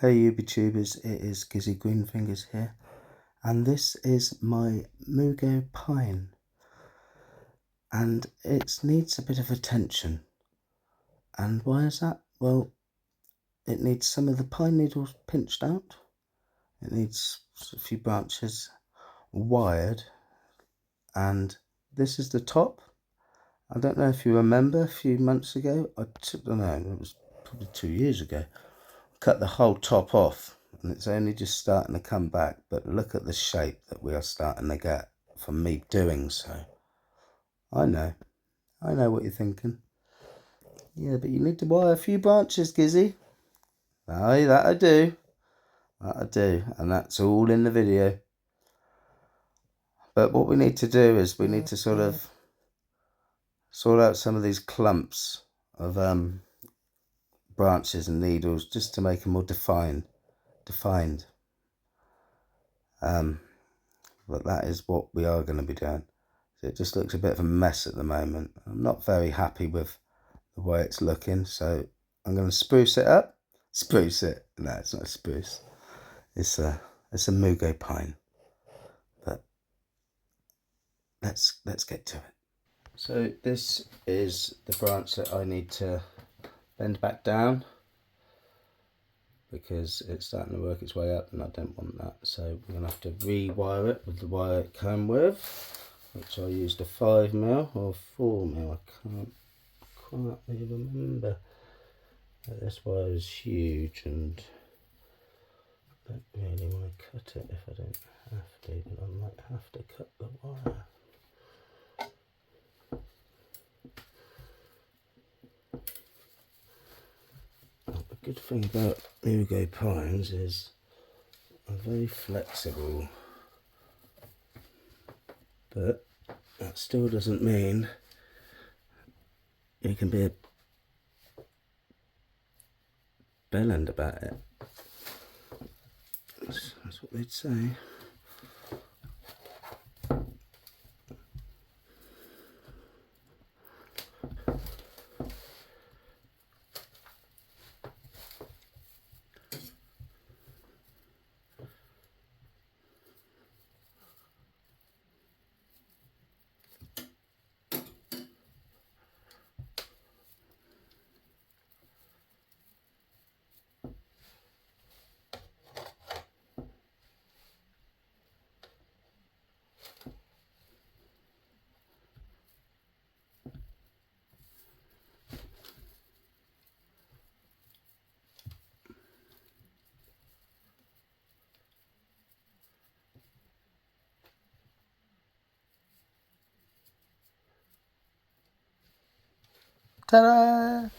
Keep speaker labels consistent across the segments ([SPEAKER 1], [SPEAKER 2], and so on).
[SPEAKER 1] Hey YouTubers, it is Gizzy Greenfingers here, and this is my Mugo pine, and it needs a bit of attention. And why is that? Well, it needs some of the pine needles pinched out, it needs a few branches wired, and this is the top. I don't know if you remember a few months ago, I don't know, it was probably 2 years ago, cut the whole top off, and it's only just starting to come back. But look at the shape that we are starting to get from me doing so. I know what you're thinking. Yeah, but you need to wire a few branches, Gizzy. Aye, that I do, and that's all in the video. But what we need to do is we need to sort out some of these clumps of branches and needles, just to make them more defined. But that is what we are going to be doing. So it just looks a bit of a mess at the moment. I'm not very happy with the way it's looking, so I'm going to spruce it up. Spruce it? No, it's not a spruce. It's a Mugo pine. But let's get to it. So this is the branch that I need to bend back down, because it's starting to work its way up and I don't want that. So we're going to have to rewire it with the wire it came with, which I used a 5mm or 4mm. I can't quite really remember. But this wire is huge and I don't really want to cut it if I don't have to, but I might have to cut the wire. The good thing about Mugo pines is they're very flexible, but that still doesn't mean you can be a bellend about it. That's what they'd say. Ta-da!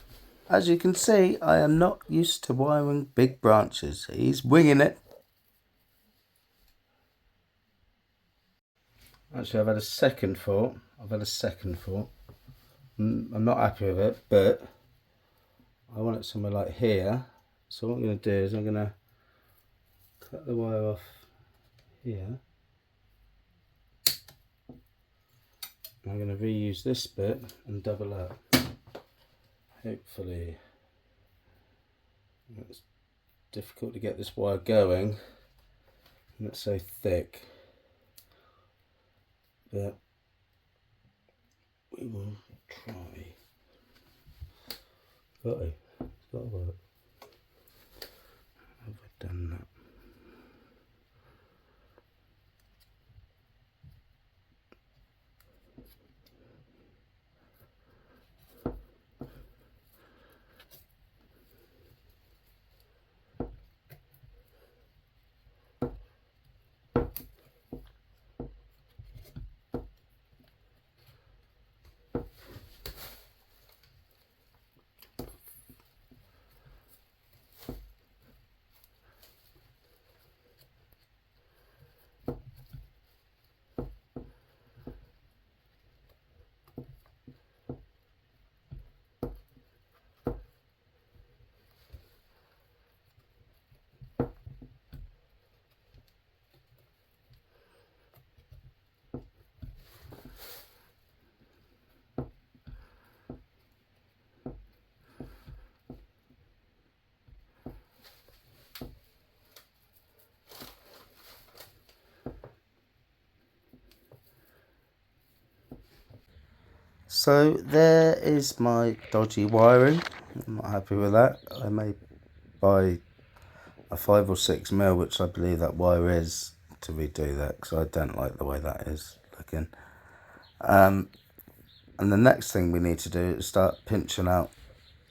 [SPEAKER 1] As you can see, I am not used to wiring big branches. He's winging it. Actually, I've had a second thought. I'm not happy with it, but I want it somewhere like here. So what I'm going to do is I'm going to cut the wire off here. I'm going to reuse this bit and double up. Hopefully, it's difficult to get this wire going and it's so thick, but we will try. Got to work. Have I done that? So there is my dodgy wiring. I'm not happy with that. I may buy a 5 or 6 mil, which I believe that wire is, to redo that, because I don't like the way that is looking. And the next thing we need to do is start pinching out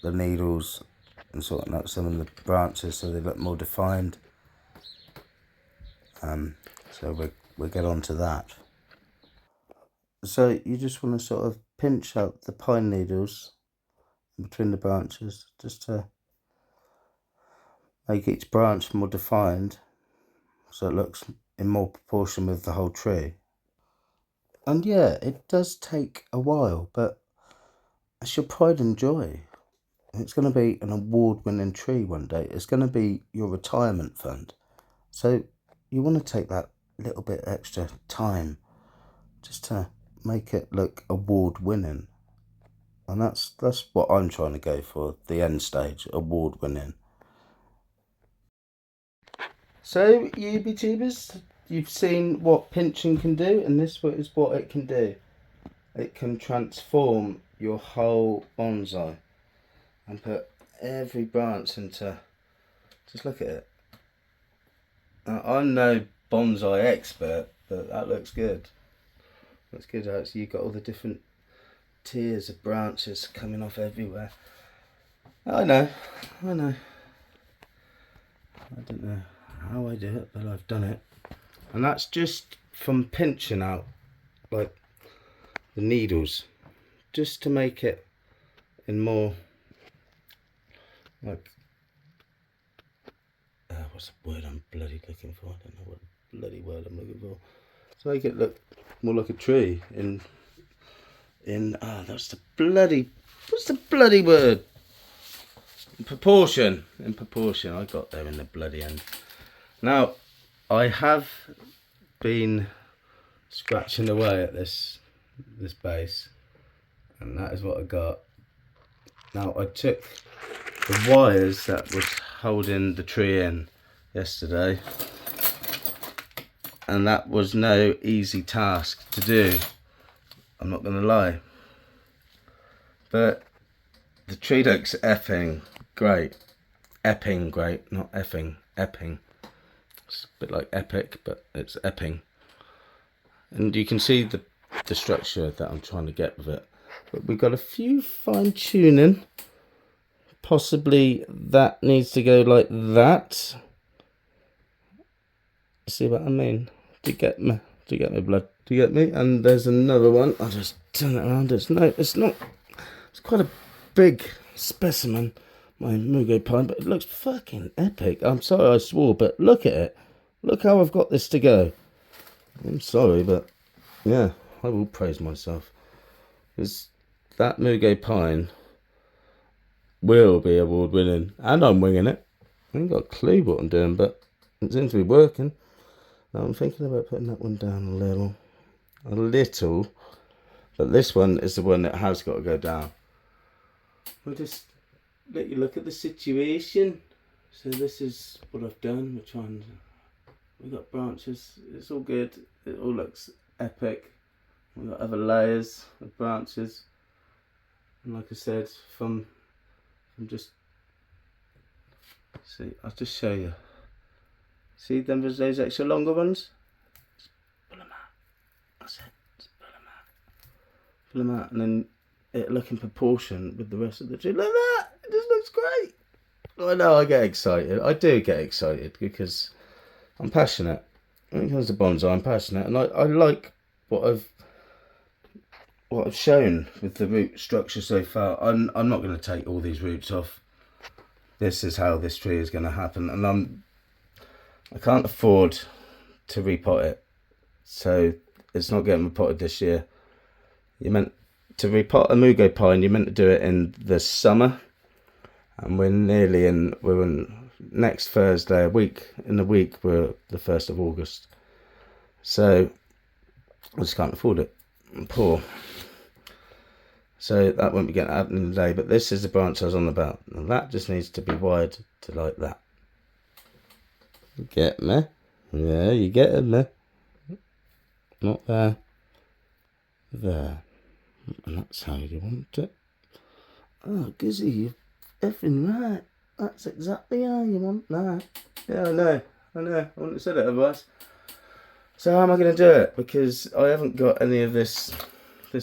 [SPEAKER 1] the needles and sorting out some of the branches so they look more defined. So we'll get on to that. So you just want to sort of pinch out the pine needles between the branches, just to make each branch more defined, so it looks in more proportion with the whole tree. And yeah, it does take a while, but it's your pride and joy. It's going to be an award-winning tree one day. It's going to be your retirement fund. So you want to take that little bit extra time just to make it look award-winning. And that's what I'm trying to go for, the end stage, award-winning. So, YouTubers, you've seen what pinching can do, and this is what it can do. It can transform your whole bonsai and put every branch into, just look at it. Now, I'm no bonsai expert, but that looks good. Looks good. Actually, you've got all the different tiers of branches coming off everywhere. I know. I don't know how I do it, but I've done it. And that's just from pinching out like the needles, just to make it in more like what's the word I'm bloody looking for? I don't know what bloody word I'm looking for. To make it look more like a tree that's the bloody, what's the bloody word? In proportion. I got there in the bloody end. Now, I have been scratching away at this base, and that is what I got. Now, I took the wires that was holding the tree in yesterday, and that was no easy task to do, I'm not going to lie. But the tree looks effing great. Epping great, not effing, epping. It's a bit like epic, but it's epping. And you can see the structure that I'm trying to get with it. But we've got a few fine tuning. Possibly that needs to go like that. See what I mean? Do you get me? Do you get me, blood? Do you get me? And there's another one. I'll just turn it around. It's not. It's quite a big specimen, my Mugo pine, but it looks fucking epic. I'm sorry I swore, but look at it. Look how I've got this to go. I'm sorry, but yeah, I will praise myself. Because that Mugo pine will be award winning, and I'm winging it. I ain't got a clue what I'm doing, but it seems to be working. Now I'm thinking about putting that one down a little, but this one is the one that has got to go down. We'll just let you look at the situation. So this is what I've done. We've got branches, it's all good, it all looks epic. We've got other layers of branches, and like I said, from just, see, I'll just show you. See them, those extra longer ones? Just pull them out. That's it, just pull them out. Pull them out, and then it look in proportion with the rest of the tree. Like that, it just looks great. I know, I get excited. I do get excited because I'm passionate. When it comes to bonsai, I'm passionate, and I like what I've shown with the root structure so far. I'm not going to take all these roots off. This is how this tree is going to happen, and I can't afford to repot it, so it's not getting repotted this year. You meant to repot a Mugo pine. You meant to do it in the summer, and we're in next Thursday, in a week, we're the 1st of August. So I just can't afford it. I'm poor. So that won't be getting happening today, but this is the branch I was on about. And that just needs to be wired to like that. You get me? Yeah, you get me. Not there. There. And that's how you want it. Oh, Gizzy, you're effing right. That's exactly how you want that. Yeah, I know. I wouldn't have said it otherwise. So how am I going to do it? Because I haven't got any of this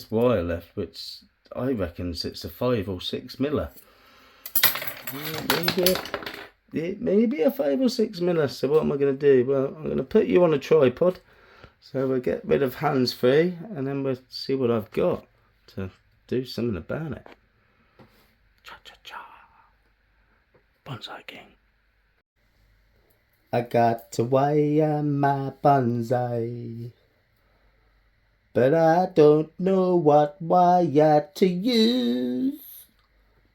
[SPEAKER 1] wire left, which I reckon it's a 5 or 6 miller. Maybe a 5 or 6 miller. So what am I going to do? Well, I'm going to put you on a tripod. So we'll get rid of hands free, and then we'll see what I've got to do something about it. Cha-cha-cha. Bonsai King. I got to wire my bonsai, but I don't know what wire to use.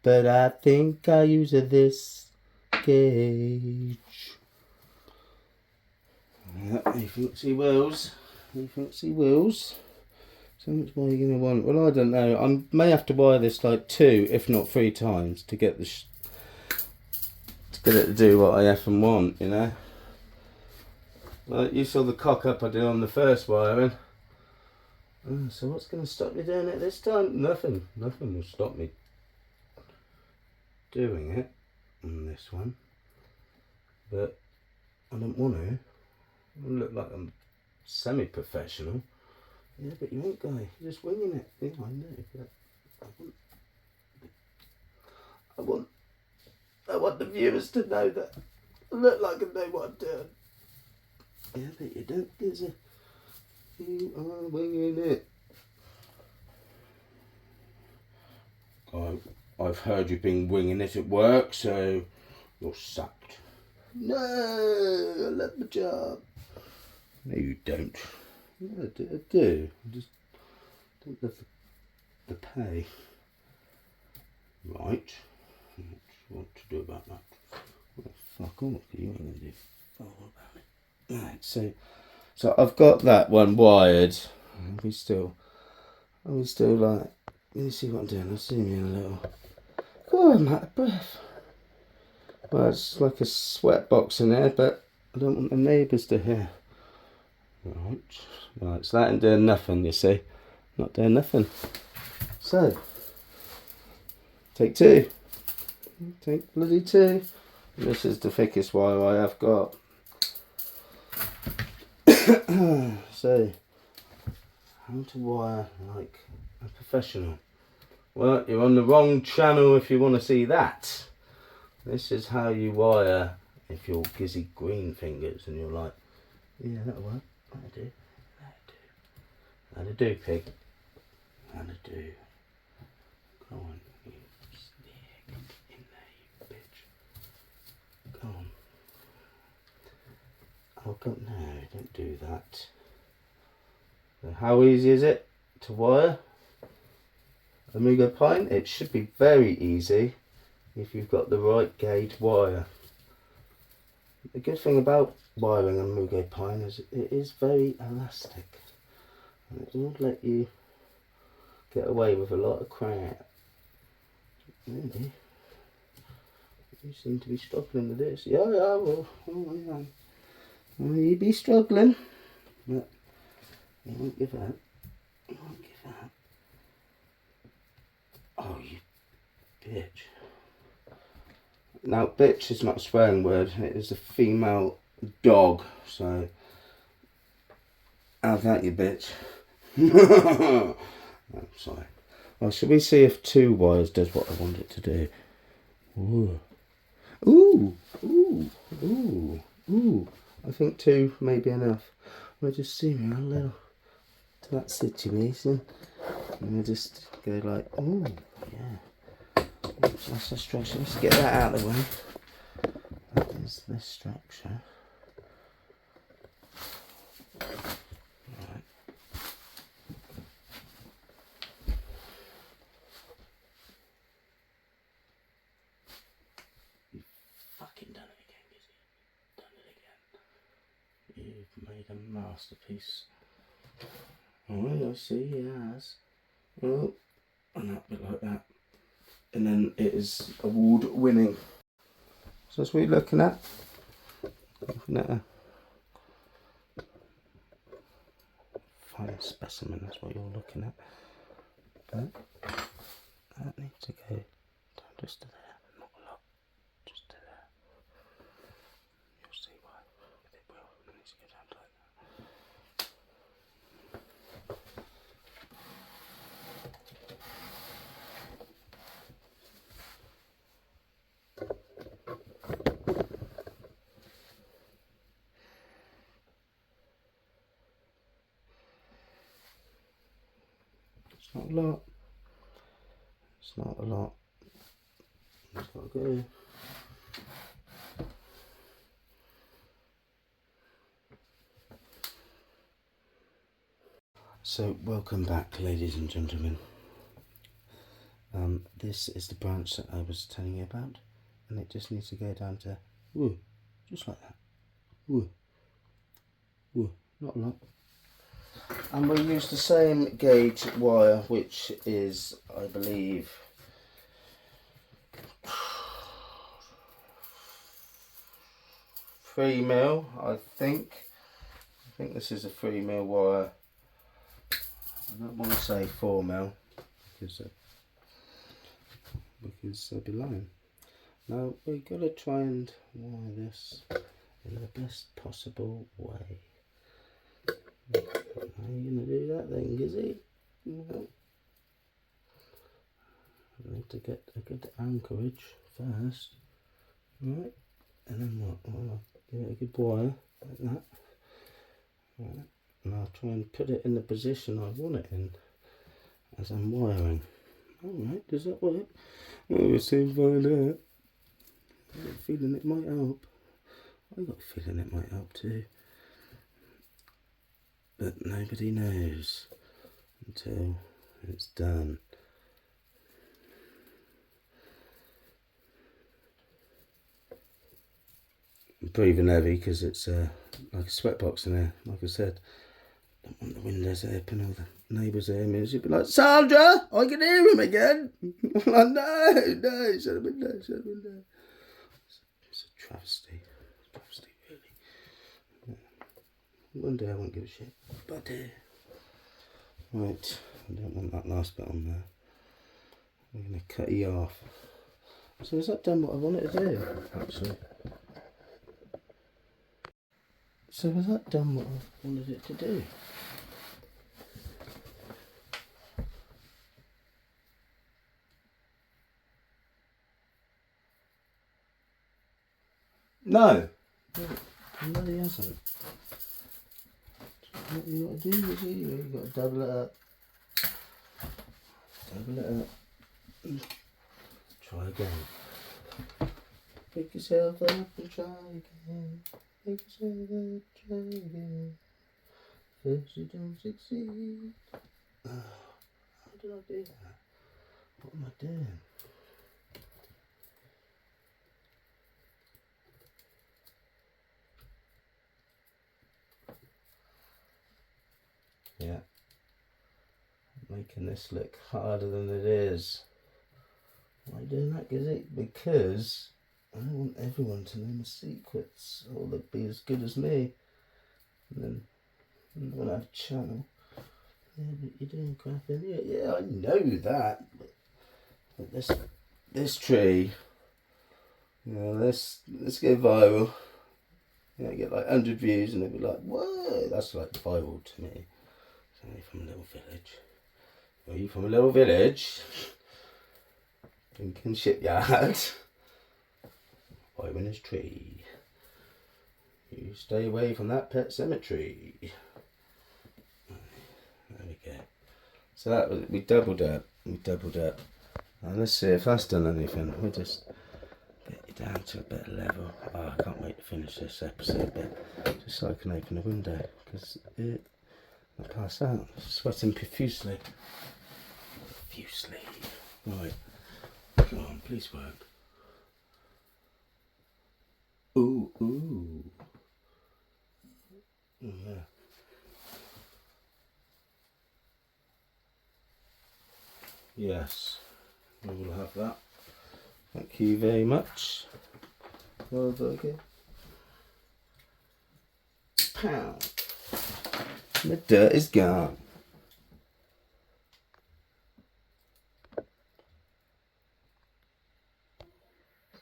[SPEAKER 1] But I think I'll use this gauge. You fancy wheels? You fancy wheels? So much more you're going to want? Well, I don't know. I may have to wire this like 2, if not 3 times to get the to get it to do what I effing want, you know. Well, you saw the cock up I did on the first wiring. So what's going to stop me doing it this time? Nothing. Nothing will stop me doing it on this one. But I don't want to. I look like I'm semi-professional. Yeah, but you ain't, guy. You're just winging it. Yeah, I know. But I want the viewers to know that I look like I know what I'm doing. Yeah, but you don't, Gizzy. You are winging it. I've heard you've been winging it at work, so you're sacked. No, I love my job. No, you don't. No, I do. I just don't love the pay. Right. What to do about that? Well, fuck off. You ain't going to do fuck all about it. Right, so I've got that one wired. Are we still like, let me see what I'm doing. I'll see me in a little. Oh, I'm out of breath. Well, it's like a sweat box in there, but I don't want the neighbours to hear. Right, so that ain't doing nothing, you see. Not doing nothing. So, take 2. Take bloody 2. This is the thickest wire I have got. So, how to wire like a professional. Well, you're on the wrong channel if you want to see that. This is how you wire if you're Gizzy Green Fingers and you're like, yeah, that'll work. That'll do. That'll do, pig. That'll do. Go on, you snake. In there, you bitch. Go on. Oh, God, no, don't do that. So how easy is it to wire a Mugo pine? It should be very easy if you've got the right gauge wire. The good thing about wiring a Mugo pine is it is very elastic, and it will let you get away with a lot of crap. Maybe. You seem to be struggling with this. Yeah, well, you be struggling, but you won't give up. You won't give up. Oh, you bitch. Now, bitch is not a swearing word. It is a female dog. So, have that, you bitch. I'm sorry. Well, should we see if 2 wires does what I want it to do? Ooh. Ooh. Ooh. Ooh. Ooh. I think 2 may be enough. We'll just zoom in a little to that situation. And we'll just go like, ooh, yeah. Oops, that's a structure. Let's get that out of the way. That is the structure. Right. You've fucking done it again, Gizzy. Done it again. You've made a masterpiece. Oh, I see, he has. Oh, and that bit like that. And then it is award winning. So that's what you're looking at. Looking at a fine specimen, that's what you're looking at. Okay. That needs to go down just to there, not a lot, just to there. You'll see why. It will. It needs to go down to like that. It's not a lot. It's not a lot. It's got to go. So welcome back, ladies and gentlemen. This is the branch that I was telling you about, and it just needs to go down to woo, just like that. Woo, woo, not a lot. And we use the same gauge wire, which is, I believe, 3mm. I think this is a 3mm wire. I don't want to say 4mm because they'll be lying. Now we've got to try and wire this in the best possible way. How are you going to do that then, Gizzy? No. I need to get a good anchorage first. Right, and then what? I'll give it a good wire like that. Right. And I'll try and put it in the position I want it in as I'm wiring. Alright, does that work? Well, we'll soon find out. I've got a feeling it might help. I've got a feeling it might help too. But nobody knows until it's done. I'm breathing heavy because it's like a sweatbox in there, like I said. I don't want the windows open, all the neighbours hear me. She'd be like, Sandra, I can hear him again. I'm like, no, shut the window, shut the window. It's a travesty. Travesty, really. One day I won't give a shit, but I do. Right, I don't want that last bit on there. I'm going to cut you off. So has that done what I wanted to do, actually? So has that done what I wanted it to do? No. No, he hasn't. What you got to do is you got to double it up. Double it up. Try again. Pick yourself up and try again. Pick yourself up, try again. First you don't succeed. How did I do that? What am I doing? Yeah. Making this look harder than it is. Why are you doing that, Gizzy? Because I don't want everyone to know my secrets or they'll be as good as me. And then I'm going to have a channel. Yeah, but you're doing crap in here. Yeah, I know that. But this tree, you know, let's go viral. You know, get like 100 views and they'll be like, whoa, that's like viral to me. So you're from a little village. Are you from a little village? Lincoln Shipyard. Viral his tree. You stay away from that pet cemetery. There we go. So that was, we doubled up. Now let's see if that's done anything. We'll just get you down to a better level. Oh, I can't wait to finish this episode bit. Just so I can open the window. Because I'll pass out. Sweating profusely. Right. Come on, please work. Ooh. Oh, yeah. Yes, we will have that. Thank you very much. Well done. Pow. The dirt is gone.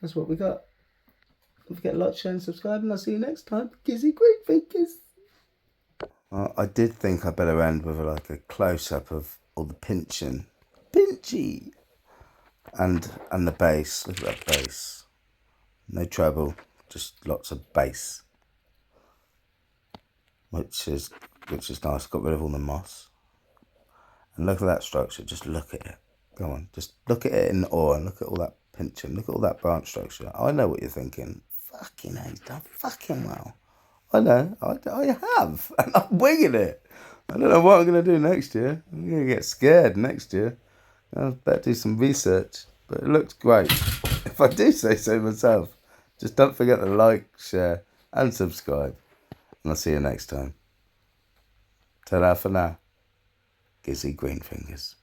[SPEAKER 1] That's what we got. Don't forget to like, share and subscribe, and I'll see you next time. Gizzy Greenfingers. I did think I better end with like a close-up of all the pinching. Pinchy! And the bass. Look at that bass. No treble, just lots of bass. Which is nice. Got rid of all the moss. And look at that structure. Just look at it. Go on. Just look at it in awe and look at all that pinching. Look at all that branch structure. I know what you're thinking. Fucking hell, he's done fucking well. I know. I have. And I'm winging it. I don't know what I'm going to do next year. I'm going to get scared next year. I better do some research. But it looks great. If I do say so myself. Just don't forget to like, share and subscribe. And I'll see you next time. Ta-da for now. Gizzy Greenfingers.